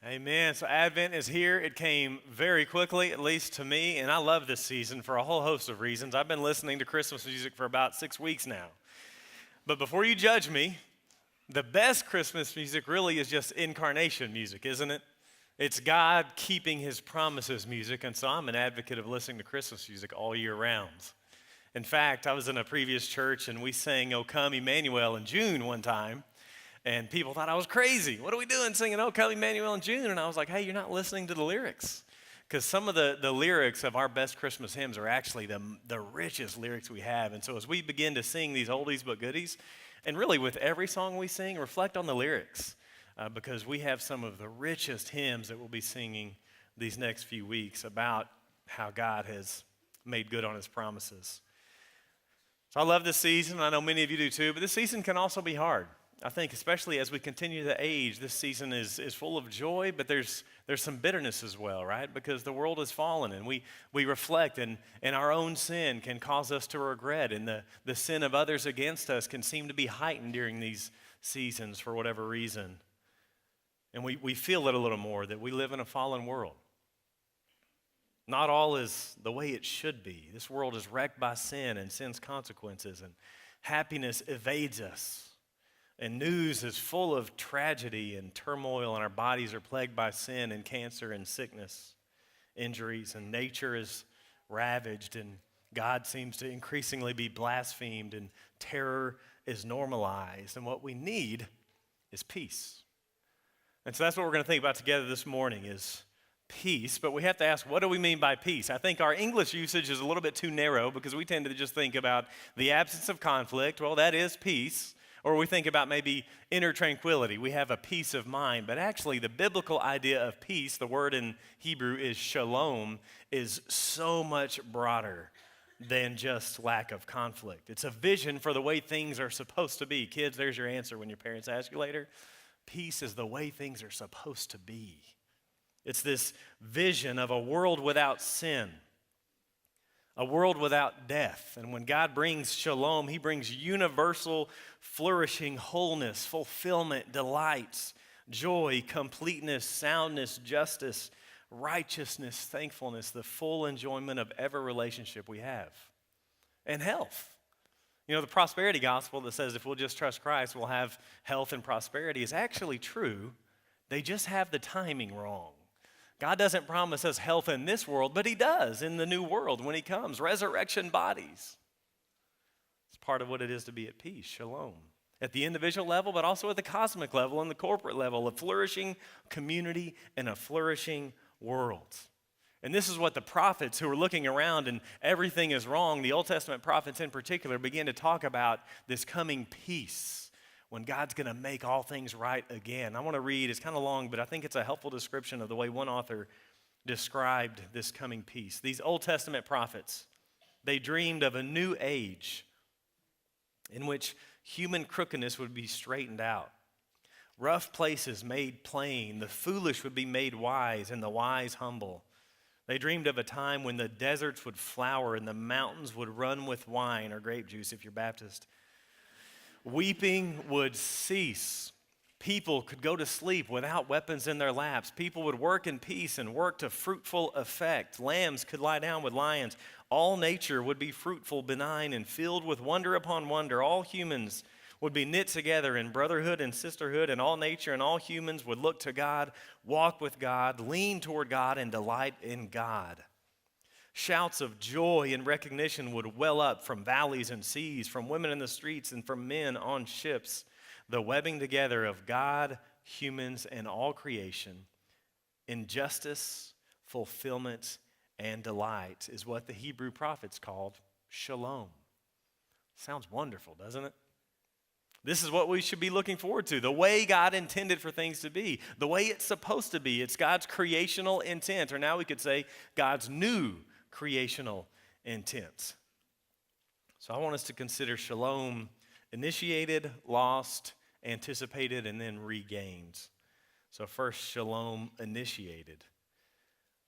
Amen. So Advent is here. It came very quickly, at least to me, and I love this season for a whole host of reasons. I've been listening to Christmas music for about 6 weeks now. But before you judge me, the best Christmas music really is just incarnation music, isn't it? It's God keeping his promises music, and so I'm an advocate of listening to Christmas music all year round. In fact, I was in a previous church and we sang O Come Emmanuel in June one time. And people thought I was crazy. What are we doing singing O Come Emmanuel in June? And I was like, hey, you're not listening to the lyrics. Because some of the lyrics of our best Christmas hymns are actually the richest lyrics we have. And so as we begin to sing these oldies but goodies, and really with every song we sing, reflect on the lyrics. Because we have some of the richest hymns that we'll be singing these next few weeks about how God has made good on his promises. So I love this season. I know many of you do too. But this season can also be hard. I think especially as we continue to age, this season is full of joy, but there's some bitterness as well, right? Because the world has fallen and we reflect and our own sin can cause us to regret, and the sin of others against us can seem to be heightened during these seasons for whatever reason. And we feel it a little more that we live in a fallen world. Not all is the way it should be. This world is wrecked by sin and sin's consequences, and happiness evades us. And news is full of tragedy and turmoil, and our bodies are plagued by sin and cancer and sickness, injuries, and nature is ravaged, and God seems to increasingly be blasphemed, and terror is normalized. And what we need is peace. And so that's what we're going to think about together this morning is peace. But we have to ask, what do we mean by peace? I think our English usage is a little bit too narrow because we tend to just think about the absence of conflict. Well, that is peace. Or we think about maybe inner tranquility. We have a peace of mind. But actually, the biblical idea of peace, the word in Hebrew is shalom, is so much broader than just lack of conflict. It's a vision for the way things are supposed to be. Kids, there's your answer when your parents ask you later. Peace is the way things are supposed to be. It's this vision of a world without sin, a world without death. And when God brings shalom, he brings universal, flourishing wholeness, fulfillment, delights, joy, completeness, soundness, justice, righteousness, thankfulness, the full enjoyment of every relationship we have, and health. You know, the prosperity gospel that says if we'll just trust Christ, we'll have health and prosperity is actually true. They just have the timing wrong. God doesn't promise us health in this world, but he does in the new world when he comes. Resurrection bodies. It's part of what it is to be at peace, shalom. At the individual level, but also at the cosmic level and the corporate level, a flourishing community and a flourishing world. And this is what the prophets who are looking around and everything is wrong, the Old Testament prophets in particular, begin to talk about this coming peace. When God's going to make all things right again. I want to read, it's kind of long, but I think it's a helpful description of the way one author described this coming peace. These Old Testament prophets, they dreamed of a new age in which human crookedness would be straightened out. Rough places made plain, the foolish would be made wise, and the wise humble. They dreamed of a time when the deserts would flower and the mountains would run with wine or grape juice if you're Baptist. Weeping would cease. People could go to sleep without weapons in their laps. People would work in peace and work to fruitful effect. Lambs could lie down with lions. All nature would be fruitful, benign, and filled with wonder upon wonder. All humans would be knit together in brotherhood and sisterhood, and all nature and all humans would look to God, walk with God, lean toward God, and delight in God. Shouts of joy and recognition would well up from valleys and seas, from women in the streets, and from men on ships. The webbing together of God, humans, and all creation in justice, fulfillment, and delight is what the Hebrew prophets called shalom. Sounds wonderful, doesn't it? This is what we should be looking forward to, the way God intended for things to be, the way it's supposed to be. It's God's creational intent, or now we could say God's new creational intent. So I want us to consider shalom initiated, lost, anticipated, and then regained. So first, shalom initiated.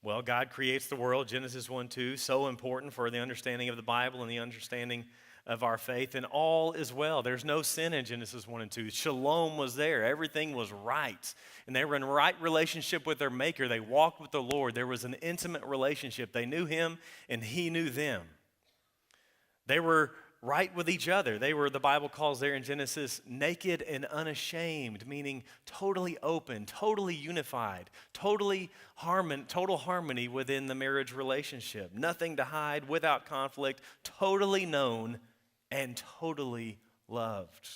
Well, God creates the world, Genesis 1:2, so important for the understanding of the Bible and the understanding of our faith, and all is well. There's no sin in Genesis 1 and 2. Shalom was there. Everything was right. And they were in right relationship with their Maker. They walked with the Lord. There was an intimate relationship. They knew Him, and He knew them. They were right with each other. They were, the Bible calls there in Genesis, naked and unashamed, meaning totally open, totally unified, total harmony within the marriage relationship. Nothing to hide, without conflict, totally known and totally loved.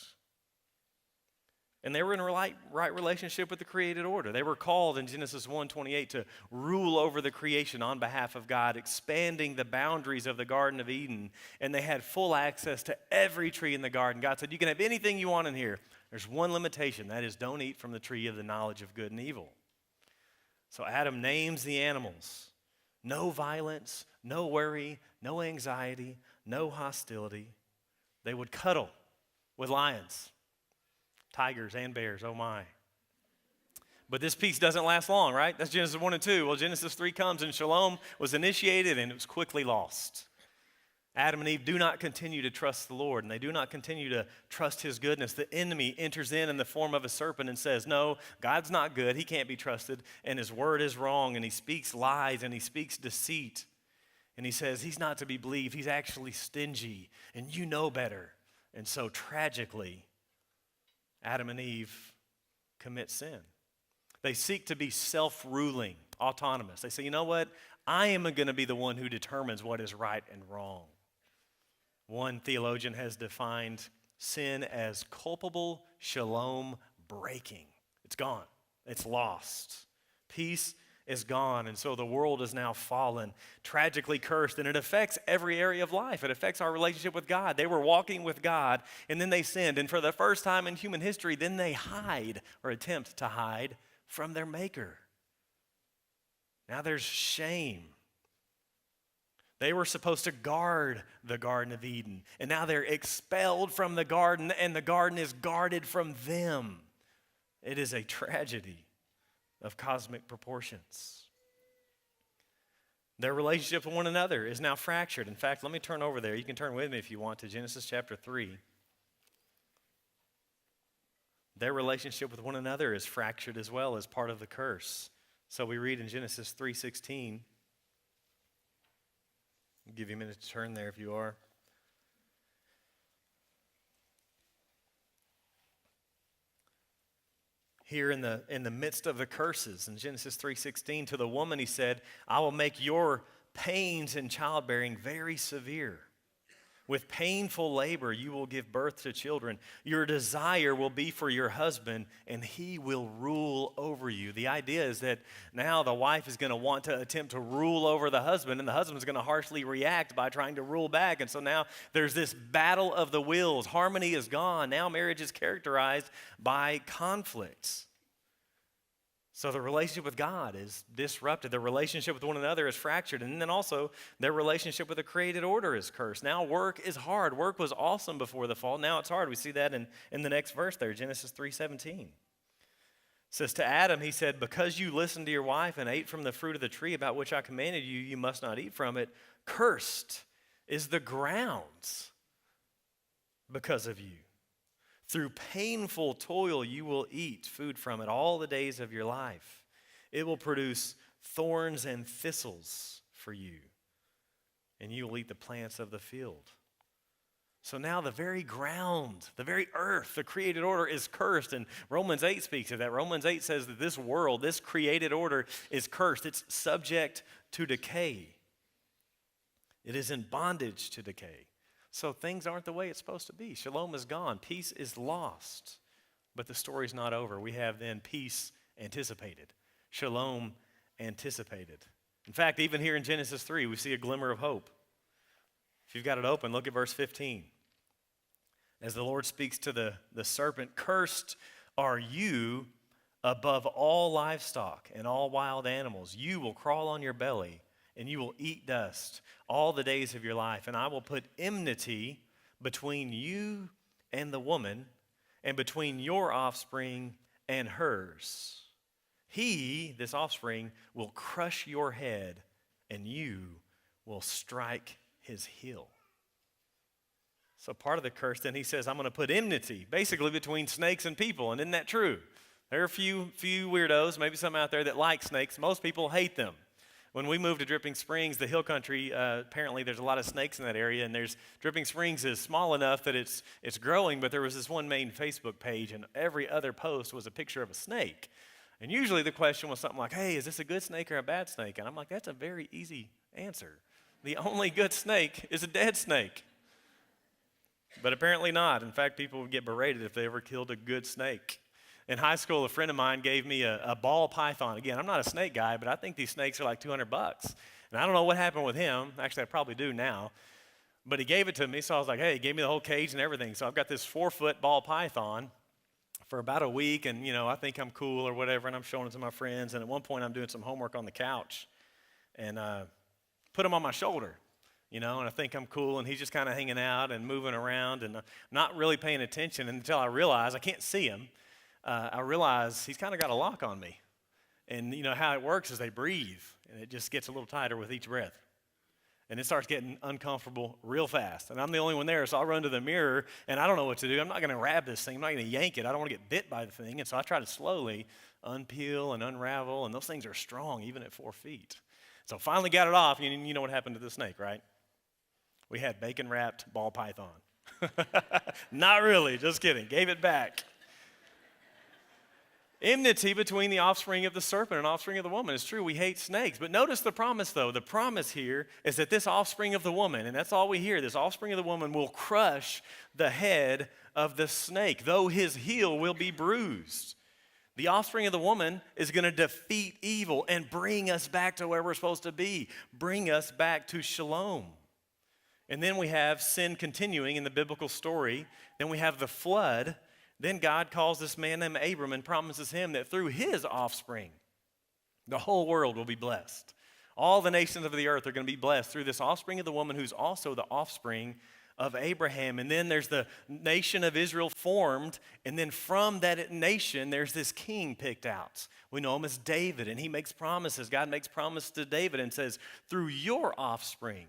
And they were in a right relationship with the created order. They were called in Genesis 1:28 to rule over the creation on behalf of God, expanding the boundaries of the Garden of Eden. And they had full access to every tree in the garden. God said, you can have anything you want in here. There's one limitation. That is, don't eat from the tree of the knowledge of good and evil. So Adam names the animals. No violence, no worry, no anxiety, no hostility. They would cuddle with lions, tigers, and bears, oh my. But this peace doesn't last long, right? That's Genesis 1 and 2. Well, Genesis 3 comes and shalom was initiated and it was quickly lost. Adam and Eve do not continue to trust the Lord, and they do not continue to trust His goodness. The enemy enters in the form of a serpent and says, no, God's not good, He can't be trusted, and His word is wrong, and he speaks lies, and he speaks deceit. And he says He's not to be believed, He's actually stingy, and you know better. And so tragically, Adam and Eve commit sin. They seek to be self-ruling, autonomous. They say, you know what? I am going to be the one who determines what is right and wrong. One theologian has defined sin as culpable shalom breaking. It's gone. It's lost. Peace is gone, and so the world is now fallen, tragically cursed, and it affects every area of life. It affects our relationship with God. They were walking with God, and then they sinned, and for the first time in human history, then they hide or attempt to hide from their Maker. Now there's shame. They were supposed to guard the Garden of Eden, and now they're expelled from the garden, and the garden is guarded from them. It is a tragedy of cosmic proportions. Their relationship with one another is now fractured. In fact, let me turn over there. You can turn with me if you want to Genesis chapter 3. Their relationship with one another is fractured as well as part of the curse. So we read in Genesis 3:16. I'll give you a minute to turn there if you are. Here in the midst of the curses, in Genesis 3:16, to the woman He said, I will make your pains in childbearing very severe. With painful labor you will give birth to children. Your desire will be for your husband, and he will rule over you. The idea is that now the wife is going to want to attempt to rule over the husband, and the husband is going to harshly react by trying to rule back. And so now there's this battle of the wills. Harmony is gone. Now marriage is characterized by conflicts. So the relationship with God is disrupted. The relationship with one another is fractured. And then also their relationship with the created order is cursed. Now work is hard. Work was awesome before the fall. Now it's hard. We see that in the next verse there, Genesis 3:17. It says, to Adam, He said, because you listened to your wife and ate from the fruit of the tree about which I commanded you, you must not eat from it. Cursed is the ground because of you. Through painful toil you will eat food from it all the days of your life. It will produce thorns and thistles for you, and you will eat the plants of the field. So now the very ground, the very earth, the created order is cursed, and Romans 8 speaks of that. Romans 8 says that this world, this created order is cursed. It's subject to decay. It is in bondage to decay. So things aren't the way it's supposed to be. Shalom is gone. Peace is lost. But the story's not over. We have then peace anticipated. Shalom anticipated. In fact, even here in Genesis 3, we see a glimmer of hope. If you've got it open, look at verse 15. As the Lord speaks to the serpent, cursed are you above all livestock and all wild animals. You will crawl on your belly, and you will eat dust all the days of your life. And I will put enmity between you and the woman, and between your offspring and hers. He, this offspring, will crush your head, and you will strike his heel. So part of the curse, then he says, I'm going to put enmity, basically between snakes and people. And isn't that true? There are a few weirdos, maybe some out there that like snakes. Most people hate them. When we moved to Dripping Springs, the hill country, apparently there's a lot of snakes in that area, and Dripping Springs is small enough that it's growing, but there was this one main Facebook page, and every other post was a picture of a snake. And usually the question was something like, hey, is this a good snake or a bad snake? And I'm like, that's a very easy answer. The only good snake is a dead snake. But apparently not. In fact, people would get berated if they ever killed a good snake. In high school, a friend of mine gave me a ball python. Again, I'm not a snake guy, but I think these snakes are like $200. And I don't know what happened with him. Actually, I probably do now. But he gave it to me, so I was like, hey, he gave me the whole cage and everything. So I've got this 4-foot ball python for about a week, and, I think I'm cool or whatever, and I'm showing it to my friends. And at one point, I'm doing some homework on the couch and put him on my shoulder. And I think I'm cool, and he's just kind of hanging out and moving around and not really paying attention until I realize I can't see him. I realize he's kind of got a lock on me. And how it works is they breathe, and it just gets a little tighter with each breath. And it starts getting uncomfortable real fast. And I'm the only one there, so I'll run to the mirror, and I don't know what to do. I'm not going to grab this thing. I'm not going to yank it. I don't want to get bit by the thing. And so I try to slowly unpeel and unravel, and those things are strong even at 4 feet. So finally got it off. You know what happened to the snake, right? We had bacon-wrapped ball python. Not really, just kidding. Gave it back. Enmity between the offspring of the serpent and offspring of the woman. It's true, we hate snakes. But notice the promise, though. The promise here is that this offspring of the woman, and that's all we hear, this offspring of the woman will crush the head of the snake, though his heel will be bruised. The offspring of the woman is going to defeat evil and bring us back to where we're supposed to be, bring us back to shalom. And then we have sin continuing in the biblical story. Then we have the flood. Then God calls this man named Abram and promises him that through his offspring, the whole world will be blessed. All the nations of the earth are going to be blessed through this offspring of the woman who's also the offspring of Abraham. And then there's the nation of Israel formed, and then from that nation, there's this king picked out. We know him as David, and he makes promises. God makes promises to David and says, through your offspring,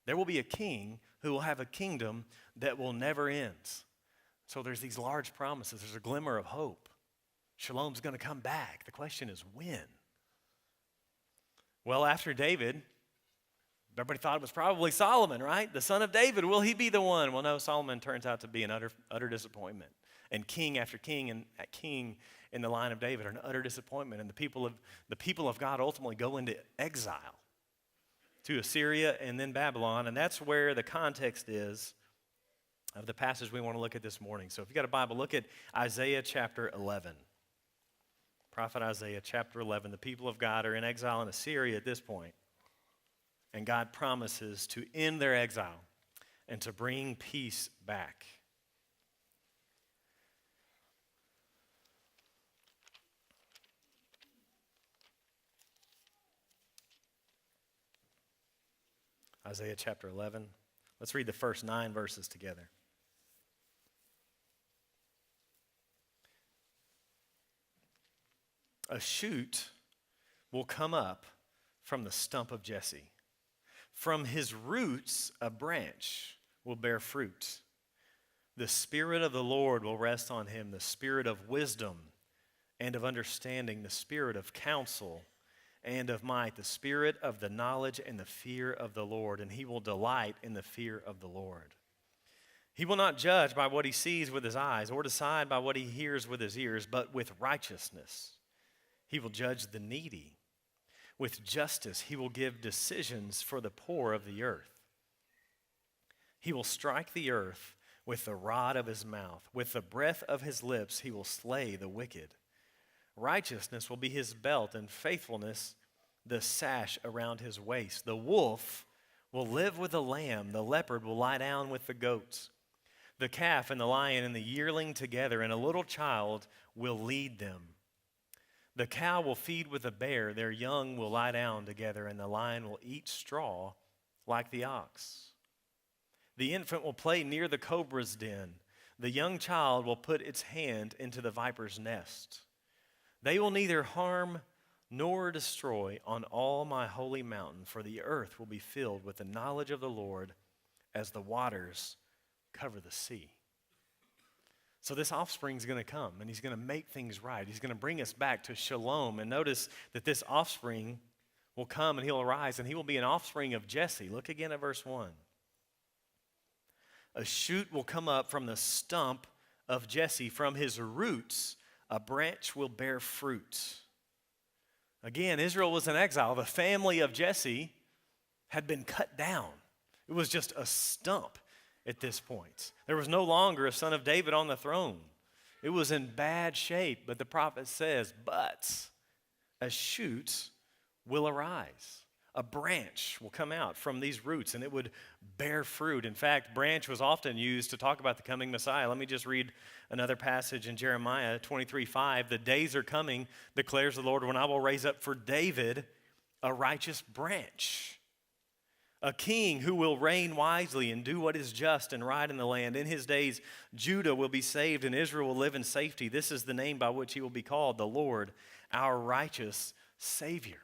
there will be a king who will have a kingdom that will never end. So there's these large promises. There's a glimmer of hope. Shalom's going to come back. The question is when? Well, after David, everybody thought it was probably Solomon, right? The son of David. Will he be the one? Well, no, Solomon turns out to be an utter disappointment. And king after king and king in the line of David are an utter disappointment. And the people of God ultimately go into exile to Assyria and then Babylon. And that's where the context is of the passage we want to look at this morning. So if you've got a Bible, look at Isaiah chapter 11. Prophet Isaiah chapter 11. The people of God are in exile in Assyria at this point. And God promises to end their exile and to bring peace back. Isaiah chapter 11. Let's read the first 9 verses together. A shoot will come up from the stump of Jesse. From his roots, a branch will bear fruit. The Spirit of the Lord will rest on him, the Spirit of wisdom and of understanding, the Spirit of counsel and of might, the Spirit of the knowledge and the fear of the Lord, and he will delight in the fear of the Lord. He will not judge by what he sees with his eyes or decide by what he hears with his ears, but with righteousness he will judge the needy. With justice he will give decisions for the poor of the earth. He will strike the earth with the rod of his mouth. With the breath of his lips he will slay the wicked. Righteousness will be his belt, and faithfulness the sash around his waist. The wolf will live with the lamb. The leopard will lie down with the goats. The calf and the lion and the yearling together, and a little child will lead them. The cow will feed with the bear. Their young will lie down together, and the lion will eat straw like the ox. The infant will play near the cobra's den. The young child will put its hand into the viper's nest. They will neither harm nor destroy on all my holy mountain, for the earth will be filled with the knowledge of the Lord as the waters cover the sea. So this offspring is going to come, and he's going to make things right. He's going to bring us back to shalom. And notice that this offspring will come, and he'll arise, and he will be an offspring of Jesse. Look again at verse 1. A shoot will come up from the stump of Jesse. From his roots, a branch will bear fruit. Again, Israel was in exile. The family of Jesse had been cut down. It was just a stump at this point. There was no longer a son of David on the throne. It was in bad shape, but the prophet says, but a shoot will arise. A branch will come out from these roots, and it would bear fruit. In fact, branch was often used to talk about the coming Messiah. Let me just read another passage in Jeremiah 23:5. The days are coming, declares the Lord, when I will raise up for David a righteous branch, a king who will reign wisely and do what is just and right in the land. In his days, Judah will be saved and Israel will live in safety. This is the name by which he will be called, the Lord, our righteous Savior.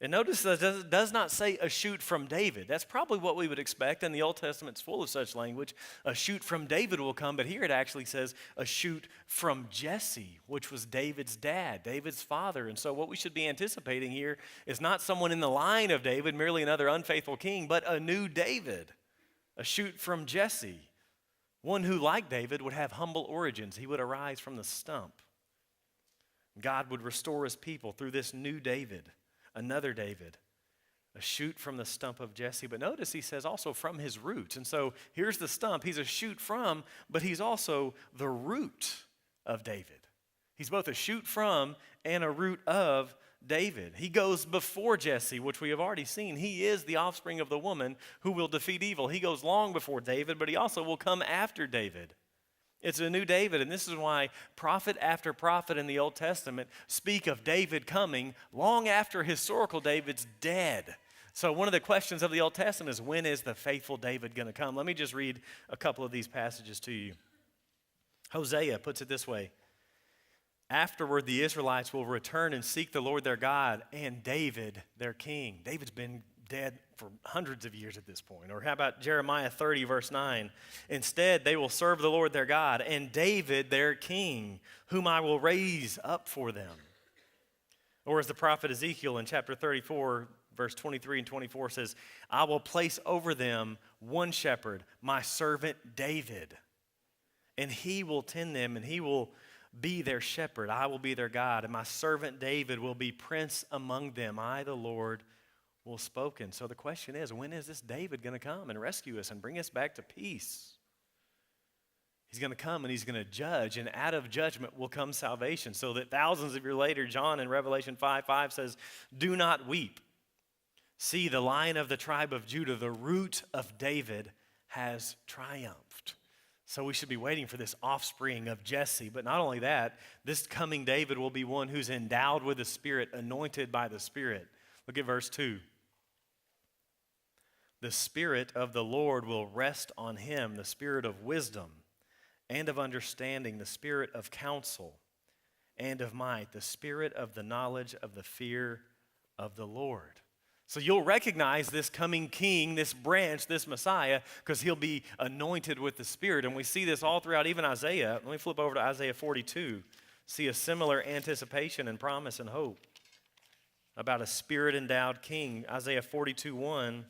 And notice that it does not say a shoot from David. That's probably what we would expect, and the Old Testament's full of such language. A shoot from David will come, but here it actually says a shoot from Jesse, which was David's dad, David's father. And so what we should be anticipating here is not someone in the line of David, merely another unfaithful king, but a new David, a shoot from Jesse, one who, like David, would have humble origins. He would arise from the stump. God would restore his people through this new David. Another David, a shoot from the stump of Jesse. But notice he says also from his roots. And so here's the stump. He's a shoot from, but he's also the root of David. He's both a shoot from and a root of David. He goes before Jesse, which we have already seen. He is the offspring of the woman who will defeat evil. He goes long before David, but he also will come after David. It's a new David, and this is why prophet after prophet in the Old Testament speak of David coming long after historical David's dead. So one of the questions of the Old Testament is, when is the faithful David going to come? Let me just read a couple of these passages to you. Hosea puts it this way. Afterward, the Israelites will return and seek the Lord their God and David their king. David's been dead for hundreds of years at this point. Or how about Jeremiah 30, verse 9? Instead, they will serve the Lord their God and David their king, whom I will raise up for them. Or as the prophet Ezekiel in chapter 34, verse 23 and 24 says, I will place over them one shepherd, my servant David, and he will tend them, and he will be their shepherd. I will be their God, and my servant David will be prince among them. I, the Lord, will spoken. So the question is, when is this David going to come and rescue us and bring us back to peace? He's going to come and he's going to judge, and out of judgment will come salvation. So that thousands of years later, John in Revelation 5:5 says, do not weep. See, the Lion of the tribe of Judah, the root of David, has triumphed. So we should be waiting for this offspring of Jesse. But not only that, this coming David will be one who's endowed with the Spirit, anointed by the Spirit. Look at verse 2. The Spirit of the Lord will rest on him, the Spirit of wisdom and of understanding, the Spirit of counsel and of might, the Spirit of the knowledge of the fear of the Lord. So you'll recognize this coming king, this branch, this Messiah, because he'll be anointed with the Spirit. And we see this all throughout even Isaiah. Let me flip over to Isaiah 42. See a similar anticipation and promise and hope about a Spirit-endowed king. Isaiah 42:1.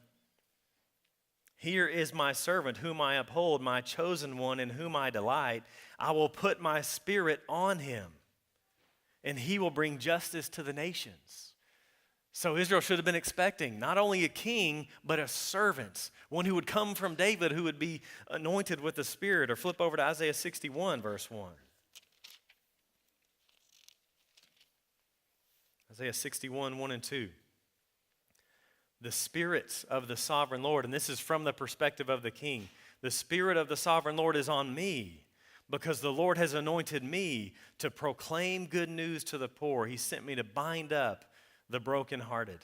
Here is my servant whom I uphold, my chosen one in whom I delight. I will put my Spirit on him, and he will bring justice to the nations. So Israel should have been expecting not only a king, but a servant, one who would come from David, who would be anointed with the Spirit. Or flip over to Isaiah 61, verse 1. Isaiah 61, 1 and 2. The Spirit of the sovereign Lord, and this is from the perspective of the king. The Spirit of the sovereign Lord is on me, because the Lord has anointed me to proclaim good news to the poor. He sent me to bind up the brokenhearted,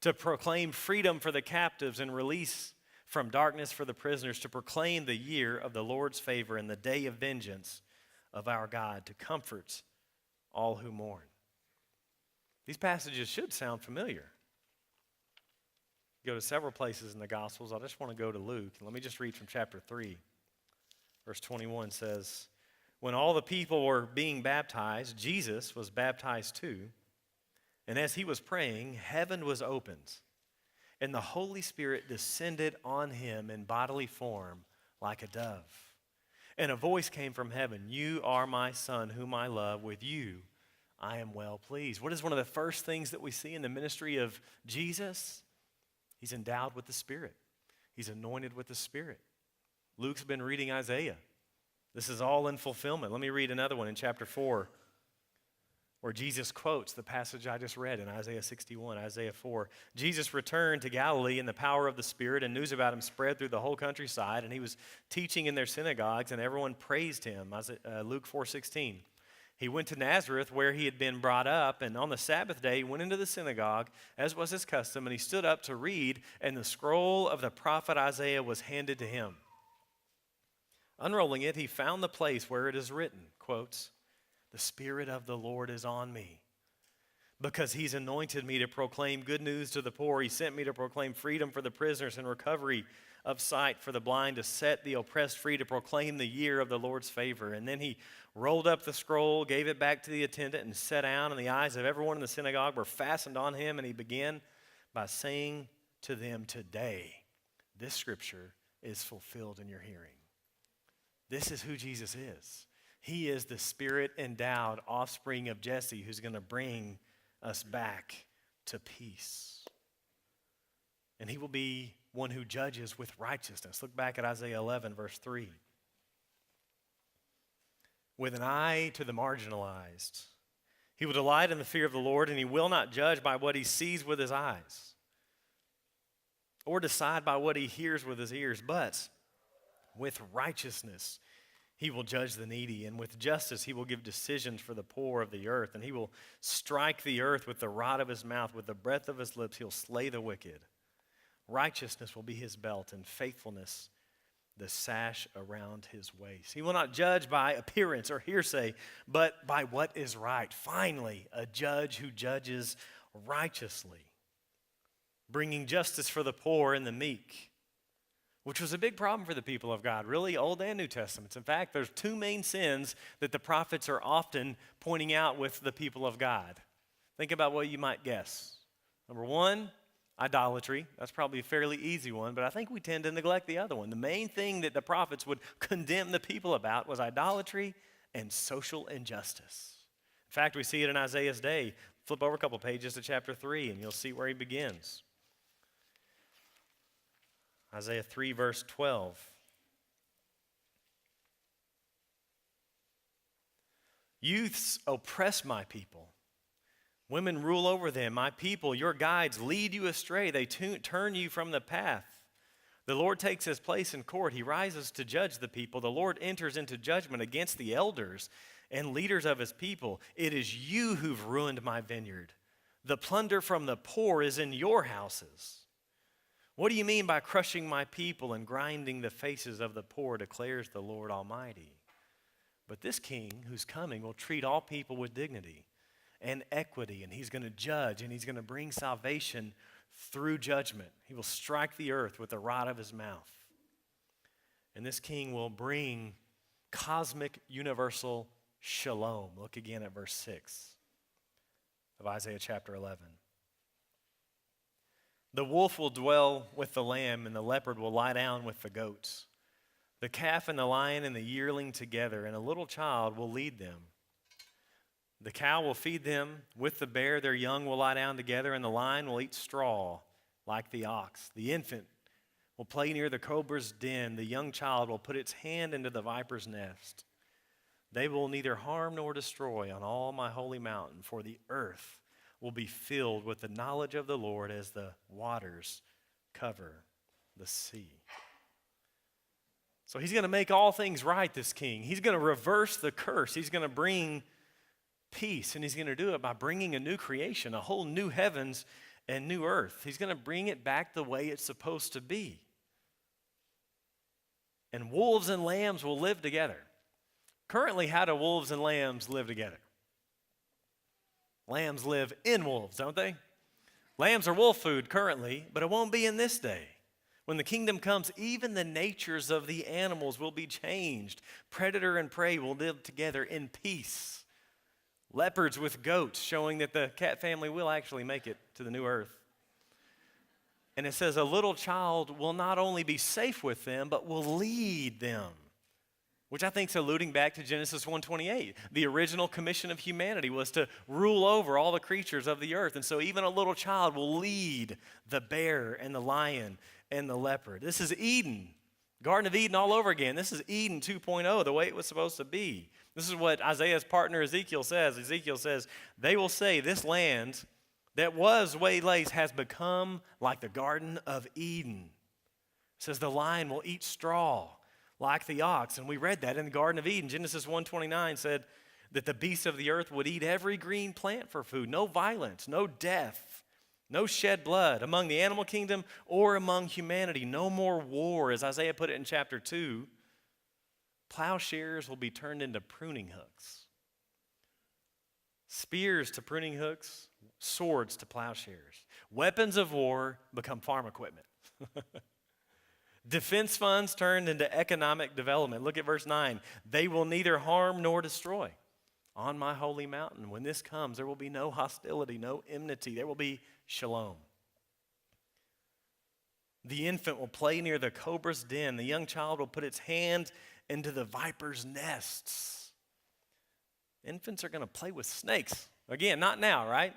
to proclaim freedom for the captives and release from darkness for the prisoners, to proclaim the year of the Lord's favor and the day of vengeance of our God, to comfort all who mourn. These passages should sound familiar. go to several places in the Gospels. I just want to go to Luke. Let me just read from chapter 3. Verse 21 says, when all the people were being baptized, Jesus was baptized too. And as he was praying, heaven was opened, and the Holy Spirit descended on him in bodily form like a dove. And a voice came from heaven, you are my Son, whom I love. With you I am well pleased. What is one of the first things that we see in the ministry of Jesus? He's endowed with the Spirit. He's anointed with the Spirit. Luke's been reading Isaiah. This is all in fulfillment. Let me read another one in chapter 4, where Jesus quotes the passage I just read in Isaiah 61, Isaiah 4. Jesus returned to Galilee in the power of the Spirit, and news about him spread through the whole countryside, and he was teaching in their synagogues, and everyone praised him. Luke 4:16. He went to Nazareth, where he had been brought up, and on the Sabbath day he went into the synagogue, as was his custom, and he stood up to read, and the scroll of the prophet Isaiah was handed to him. Unrolling it, he found the place where it is written, quotes, the Spirit of the Lord is on me, because he's anointed me to proclaim good news to the poor. He sent me to proclaim freedom for the prisoners and recovery of sight for the blind, to set the oppressed free, to proclaim the year of the Lord's favor. And then he rolled up the scroll, gave it back to the attendant, and sat down, and the eyes of everyone in the synagogue were fastened on him, and he began by saying to them, today this scripture is fulfilled in your hearing. This is who Jesus is. He is the Spirit-endowed offspring of Jesse who's going to bring us back to peace. And he will be one who judges with righteousness. Look back at Isaiah 11, verse 3. With an eye to the marginalized, he will delight in the fear of the Lord, and he will not judge by what he sees with his eyes or decide by what he hears with his ears, but with righteousness he will judge the needy, and with justice he will give decisions for the poor of the earth. And he will strike the earth with the rod of his mouth, with the breath of his lips he'll slay the wicked. Righteousness will be his belt, and faithfulness the sash around his waist. He will not judge by appearance or hearsay, but by what is right. Finally, a judge who judges righteously, bringing justice for the poor and the meek, which was a big problem for the people of God, really, Old and New Testaments. In fact, there's two main sins that the prophets are often pointing out with the people of God. Think about what you might guess. Number one, idolatry. That's probably a fairly easy one, but I think we tend to neglect the other one. The main thing that the prophets would condemn the people about was idolatry and social injustice. In fact, we see it in Isaiah's day. Flip over a couple pages to chapter 3, and you'll see where he begins. Isaiah 3, verse 12. Youths oppress my people. Women rule over them. My people, your guides, lead you astray. They turn you from the path. The Lord takes his place in court. He rises to judge the people. The Lord enters into judgment against the elders and leaders of his people. It is you who've ruined my vineyard. The plunder from the poor is in your houses. What do you mean by crushing my people and grinding the faces of the poor, declares the Lord Almighty. But this king who's coming will treat all people with dignity and equity, and he's going to judge, and he's going to bring salvation through judgment. He will strike the earth with the rod of his mouth. And this king will bring cosmic universal shalom. Look again at verse 6 of Isaiah chapter 11. The wolf will dwell with the lamb, and the leopard will lie down with the goats. The calf and the lion and the yearling together, and a little child will lead them. The cow will feed them with the bear. Their young will lie down together, and the lion will eat straw like the ox. The infant will play near the cobra's den. The young child will put its hand into the viper's nest. They will neither harm nor destroy on all my holy mountain, for the earth will be filled with the knowledge of the Lord as the waters cover the sea. So he's going to make all things right, this king. He's going to reverse the curse. He's going to bring peace, and he's going to do it by bringing a new creation, a whole new heavens and new earth. He's going to bring it back the way it's supposed to be. And wolves and lambs will live together. Currently, how do wolves and lambs live together? Lambs live in wolves, don't they? Lambs are wolf food currently, but it won't be in this day. When the kingdom comes, even the natures of the animals will be changed. Predator and prey will live together in peace. Leopards with goats, showing that the cat family will actually make it to the new earth. And it says a little child will not only be safe with them, but will lead them, which I think is alluding back to Genesis 1:28. The original commission of humanity was to rule over all the creatures of the earth. And so even a little child will lead the bear and the lion and the leopard. This is Eden, Garden of Eden all over again. This is Eden 2.0, the way it was supposed to be. This is what Isaiah's partner Ezekiel says. Ezekiel says, they will say, this land that was waylaid has become like the Garden of Eden. It says the lion will eat straw like the ox. And we read that in the Garden of Eden. Genesis 1:29 said that the beasts of the earth would eat every green plant for food. No violence, no death, no shed blood among the animal kingdom or among humanity. No more war, as Isaiah put it in chapter 2. Plowshares will be turned into pruning hooks. Spears to pruning hooks, swords to plowshares. Weapons of war become farm equipment. Defense funds turned into economic development. Look at verse 9. They will neither harm nor destroy on my holy mountain. When this comes, there will be no hostility, no enmity. There will be shalom. The infant will play near the cobra's den. The young child will put its hand into the viper's nests. Infants are going to play with snakes. Again, not now, right?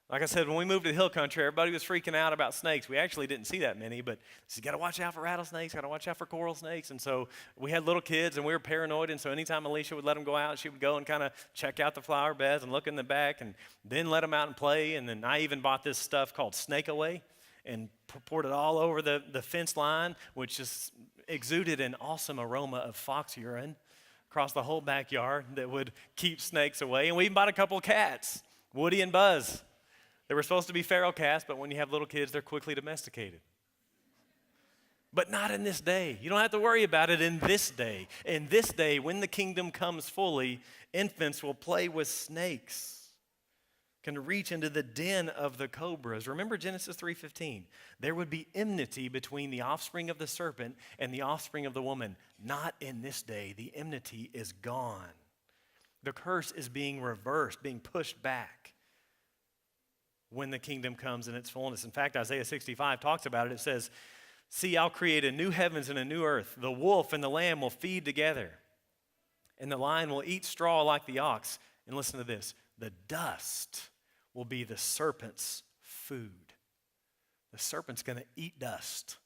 Like I said, when we moved to the hill country, everybody was freaking out about snakes. We actually didn't see that many, but you got to watch out for rattlesnakes, got to watch out for coral snakes. And so we had little kids, and we were paranoid. And so anytime Alicia would let them go out, she would go and kind of check out the flower beds and look in the back, and then let them out and play. And then I even bought this stuff called Snake Away and poured it all over the fence line, which just exuded an awesome aroma of fox urine across the whole backyard that would keep snakes away. And we even bought a couple of cats, Woody and Buzz. They were supposed to be feral cats, but when you have little kids, they're quickly domesticated. But not in this day. You don't have to worry about it in this day. In this day, when the kingdom comes fully, infants will play with snakes, can reach into the den of the cobras. Remember Genesis 3:15. There would be enmity between the offspring of the serpent and the offspring of the woman. Not in this day. The enmity is gone. The curse is being reversed, being pushed back when the kingdom comes in its fullness. In fact, Isaiah 65 talks about it. It says, see, I'll create a new heavens and a new earth. The wolf and the lamb will feed together, and the lion will eat straw like the ox. And listen to this, the dust will be the serpent's food. The serpent's going to eat dust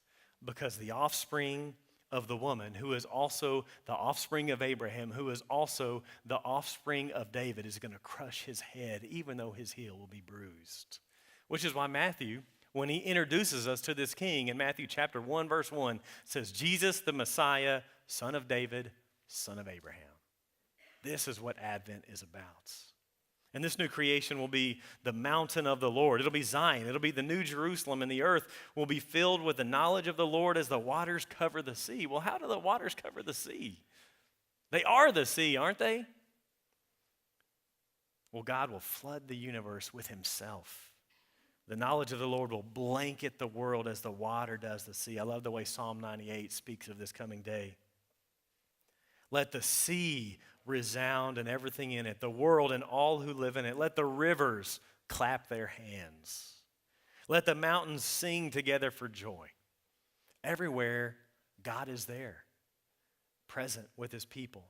because the offspring of the woman, who is also the offspring of Abraham, who is also the offspring of David, is going to crush his head, even though his heel will be bruised. Which is why Matthew, when he introduces us to this king in Matthew chapter 1, verse 1, says, Jesus the Messiah, son of David, son of Abraham. This is what Advent is about. And this new creation will be the mountain of the Lord. It'll be Zion. It'll be the new Jerusalem, and the earth will be filled with the knowledge of the Lord as the waters cover the sea. Well, how do the waters cover the sea? They are the sea, aren't they? Well, God will flood the universe with himself. The knowledge of the Lord will blanket the world as the water does the sea. I love the way Psalm 98 speaks of this coming day. Let the sea resound and everything in it, the world and all who live in it. Let the rivers clap their hands. Let the mountains sing together for joy. Everywhere, God is there, present with his people.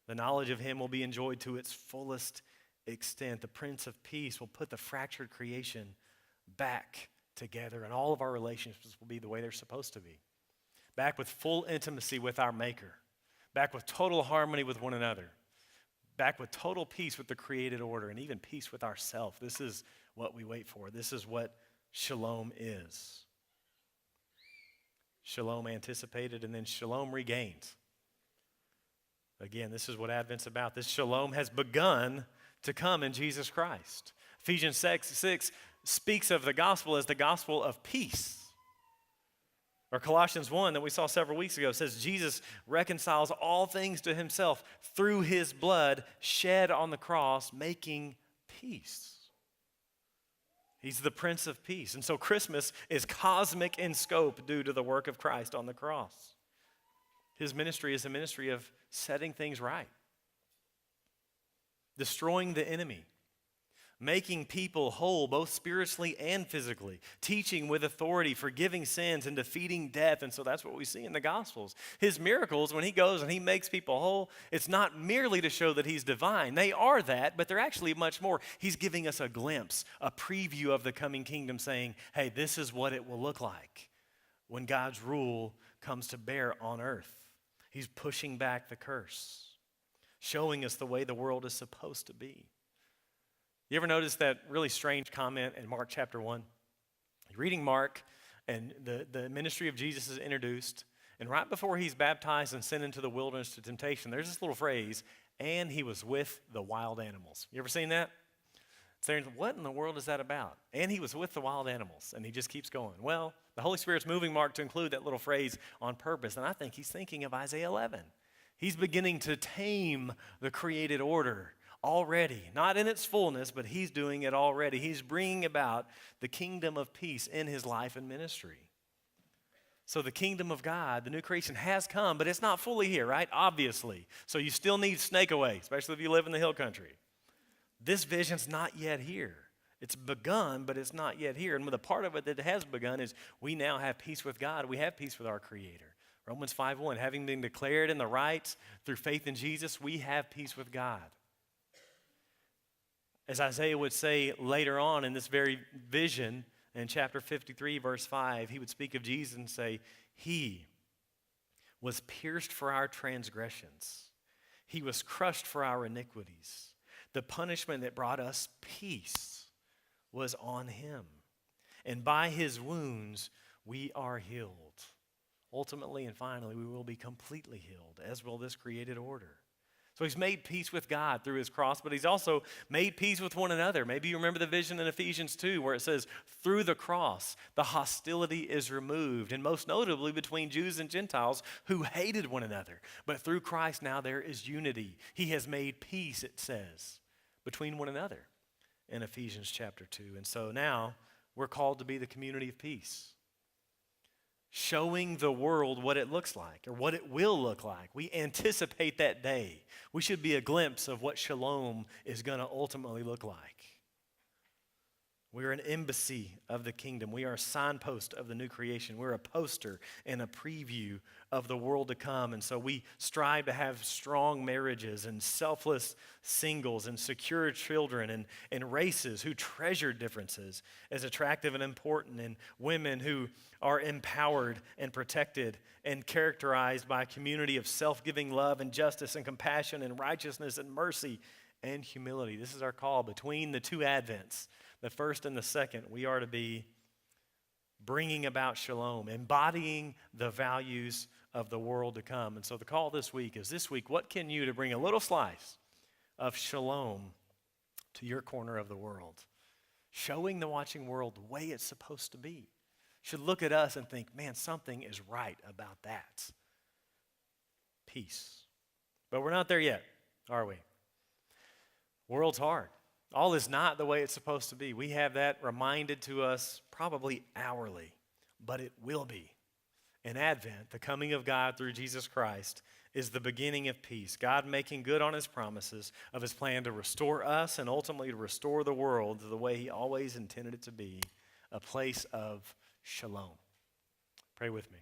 The knowledge of him will be enjoyed to its fullest extent. The Prince of Peace will put the fractured creation back together, and all of our relationships will be the way they're supposed to be. Back with full intimacy with our Maker. Back with total harmony with one another. Back with total peace with the created order, and even peace with ourselves. This is what we wait for. This is what shalom is. Shalom anticipated, and then shalom regained. Again, this is what Advent's about. This shalom has begun to come in Jesus Christ. Ephesians 6 speaks of the gospel as the gospel of peace. Or Colossians 1 that we saw several weeks ago says Jesus reconciles all things to himself through his blood shed on the cross, making peace. He's the Prince of Peace. And so Christmas is cosmic in scope due to the work of Christ on the cross. His ministry is a ministry of setting things right, destroying the enemy, making people whole both spiritually and physically, teaching with authority, forgiving sins, and defeating death. And so that's what we see in the Gospels. His miracles, when he goes and he makes people whole, it's not merely to show that he's divine. They are that, but they're actually much more. He's giving us a glimpse, a preview of the coming kingdom, saying, hey, this is what it will look like when God's rule comes to bear on earth. He's pushing back the curse, showing us the way the world is supposed to be. You ever notice that really strange comment in Mark chapter 1? You're reading Mark, and the ministry of Jesus is introduced, and right before he's baptized and sent into the wilderness to temptation, there's this little phrase, and he was with the wild animals. You ever seen that? Saying, what in the world is that about? And he was with the wild animals, and he just keeps going. Well, the Holy Spirit's moving Mark to include that little phrase on purpose, and I think he's thinking of Isaiah 11. He's beginning to tame the created order already, not in its fullness, but he's doing it already. He's bringing about the kingdom of peace in his life and ministry. So the kingdom of God, the new creation has come, but it's not fully here, right? Obviously. So you still need snake away, especially if you live in the hill country. This vision's not yet here. It's begun, but it's not yet here. And the part of it that has begun is we now have peace with God. We have peace with our Creator. Romans 5:1, having been declared in the rights through faith in Jesus, we have peace with God. As Isaiah would say later on in this very vision, in chapter 53, verse 5, he would speak of Jesus and say, he was pierced for our transgressions. He was crushed for our iniquities. The punishment that brought us peace was on him. And by his wounds, we are healed. Ultimately and finally, we will be completely healed, as will this created order. So he's made peace with God through his cross, but he's also made peace with one another. Maybe you remember the vision in Ephesians 2 where it says, through the cross, the hostility is removed, and most notably between Jews and Gentiles who hated one another. But through Christ now there is unity. He has made peace, it says, between one another in Ephesians chapter 2. And so now we're called to be the community of peace, showing the world what it looks like or what it will look like. We anticipate that day. We should be a glimpse of what shalom is going to ultimately look like. We're an embassy of the kingdom. We are a signpost of the new creation. We're a poster and a preview of the world to come. And so we strive to have strong marriages and selfless singles and secure children and races who treasure differences as attractive and important, and women who are empowered and protected and characterized by a community of self-giving love and justice and compassion and righteousness and mercy and humility. This is our call between the two Advents. The first and the second, we are to be bringing about shalom, embodying the values of the world to come. And so the call this week is, this week, what can you do to bring a little slice of shalom to your corner of the world? Showing the watching world the way it's supposed to be. Should look at us and think, man, something is right about that. Peace. But we're not there yet, are we? World's hard. All is not the way it's supposed to be. We have that reminded to us probably hourly, but it will be. In Advent, the coming of God through Jesus Christ is the beginning of peace. God making good on his promises of his plan to restore us and ultimately to restore the world to the way he always intended it to be, a place of shalom. Pray with me.